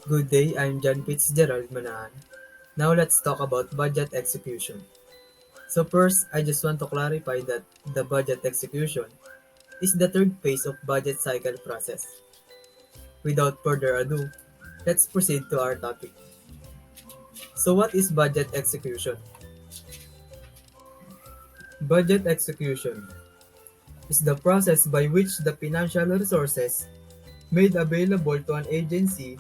Good day, I'm John Fitzgerald Manahan. Now let's talk about budget execution. So first, I just want to clarify that the budget execution is the third phase of budget cycle process. Without further ado, let's proceed to our topic. So what is budget execution? Budget execution is the process by which the financial resources made available to an agency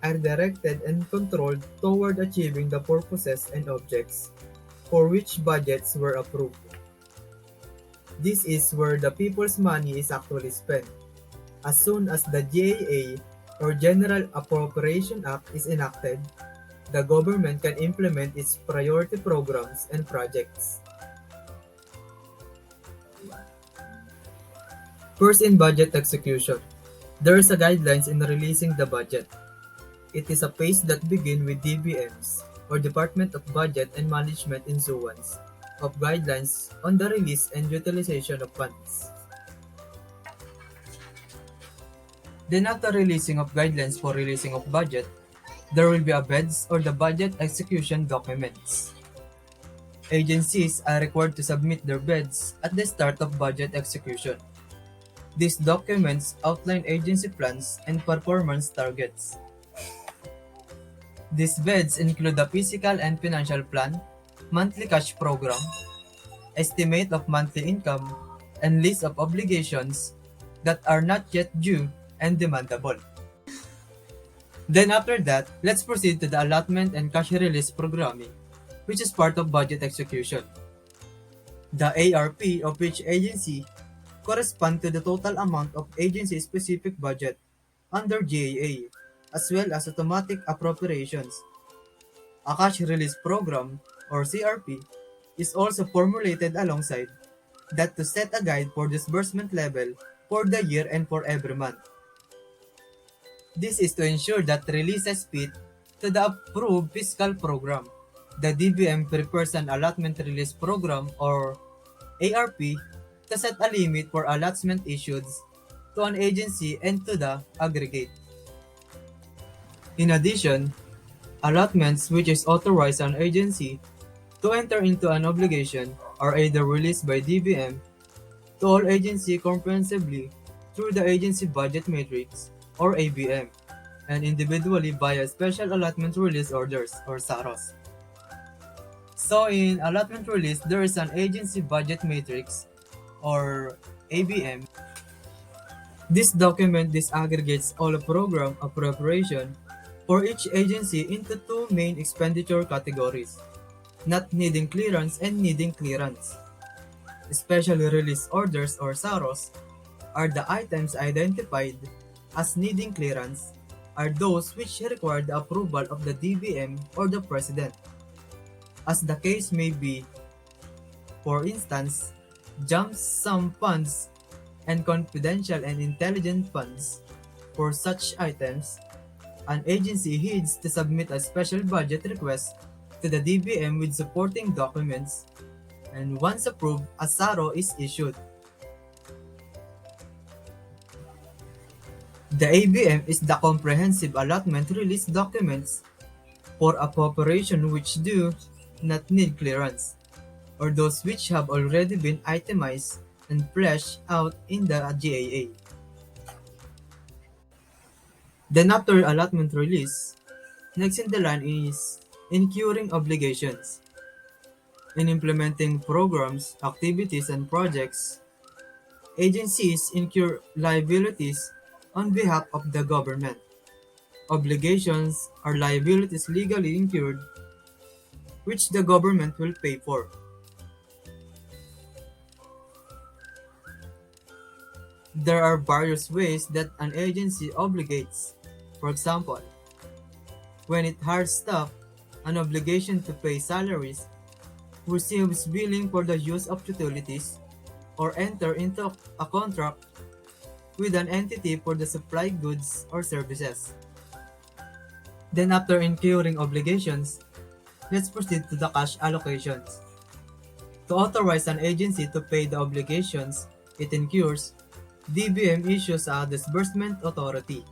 are directed and controlled toward achieving the purposes and objects for which budgets were approved. This is where the people's money is actually spent. As soon as the GAA or General Appropriation Act is enacted, the government can implement its priority programs and projects. First, in budget execution, there is a guidelines in releasing the budget. It is a phase that begins with DBMs, or Department of Budget and Management issuance of guidelines on the release and utilization of funds. Then after releasing of guidelines for releasing of budget, there will be a BEDS or the budget execution documents. Agencies are required to submit their BEDS at the start of budget execution. These documents outline agency plans and performance targets. These BEDS include the physical and financial plan, monthly cash program, estimate of monthly income, and list of obligations that are not yet due and demandable. Then after that, let's proceed to the allotment and cash release programming, which is part of budget execution. The ARP of each agency correspond to the total amount of agency-specific budget under GAA, as well as automatic appropriations. A cash release program, or CRP, is also formulated alongside that to set a guide for disbursement level for the year and for every month. This is to ensure that releases fit to the approved fiscal program. The DBM prepares an allotment release program or ARP to set a limit for allotment issued to an agency and to the aggregate. In addition, allotments which is authorized an agency to enter into an obligation are either released by DBM to all agency comprehensively through the agency budget matrix or ABM and individually via special allotment release orders or SAROs. So in allotment release, there is an agency budget matrix or ABM. This document disaggregates all program appropriation for each agency into two main expenditure categories, not needing clearance and needing clearance. Specially release orders or SAROs are the items identified as needing clearance are those which require the approval of the DBM or the President. As the case may be, for instance, lump sum funds and confidential and intelligent funds. For such items, an agency needs to submit a special budget request to the DBM with supporting documents, and once approved, a SARO is issued. The ABM is the comprehensive allotment release documents for appropriation which do not need clearance, or those which have already been itemized and fleshed out in the GAA. Then after allotment release, next in the line is incurring obligations. In implementing programs, activities, and projects, agencies incur liabilities on behalf of the government. Obligations are liabilities legally incurred which the government will pay for. There are various ways that an agency obligates. For example, when it hires staff, an obligation to pay salaries, receives billing for the use of utilities, or enter into a contract with an entity for the supply goods or services. Then after incurring obligations, let's proceed to the cash allocations. To authorize an agency to pay the obligations it incurs, DBM issues a disbursement authority.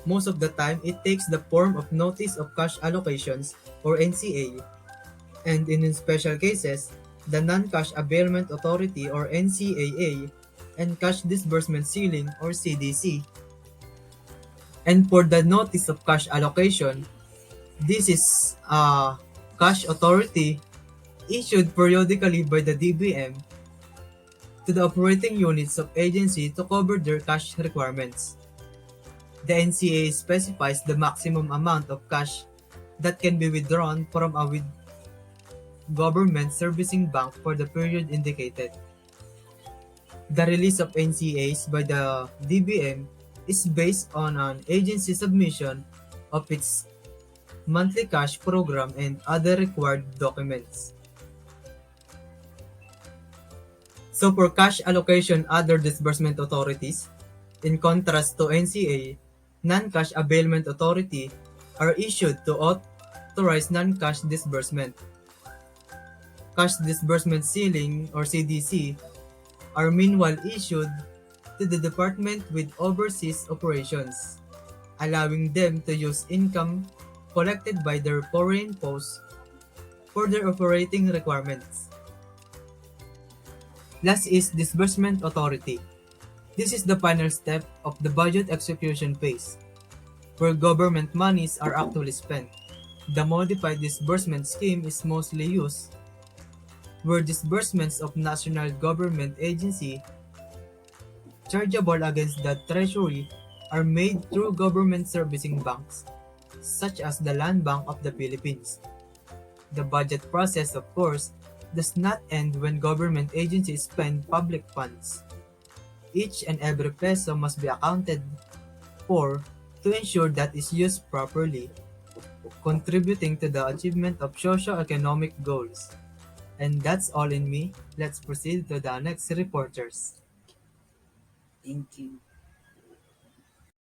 Most of the time, it takes the form of Notice of Cash Allocations or NCA, and in special cases, the Non-Cash Availment Authority or NCAA and Cash Disbursement Ceiling or CDC. And for the Notice of Cash Allocation, this is a cash authority issued periodically by the DBM to the operating units of agency to cover their cash requirements. The NCA specifies the maximum amount of cash that can be withdrawn from a government servicing bank for the period indicated. The release of NCAs by the DBM is based on an agency submission of its monthly cash program and other required documents. So for cash allocation other disbursement authorities, in contrast to NCA, non-cash availment authority are issued to authorize non-cash disbursement. Cash disbursement ceiling or CDC are meanwhile issued to the department with overseas operations, allowing them to use income collected by their foreign posts for their operating requirements. Last is disbursement authority. This is the final step of the budget execution phase, where government monies are actually spent. The modified disbursement scheme is mostly used where disbursements of national government agency chargeable against the treasury are made through government servicing banks, such as the Land Bank of the Philippines. The budget process, of course, does not end when government agencies spend public funds. Each and every peso must be accounted for to ensure that is used properly, contributing to the achievement of socio-economic goals. And that's all in me. Let's proceed to the next reporters. Thank you.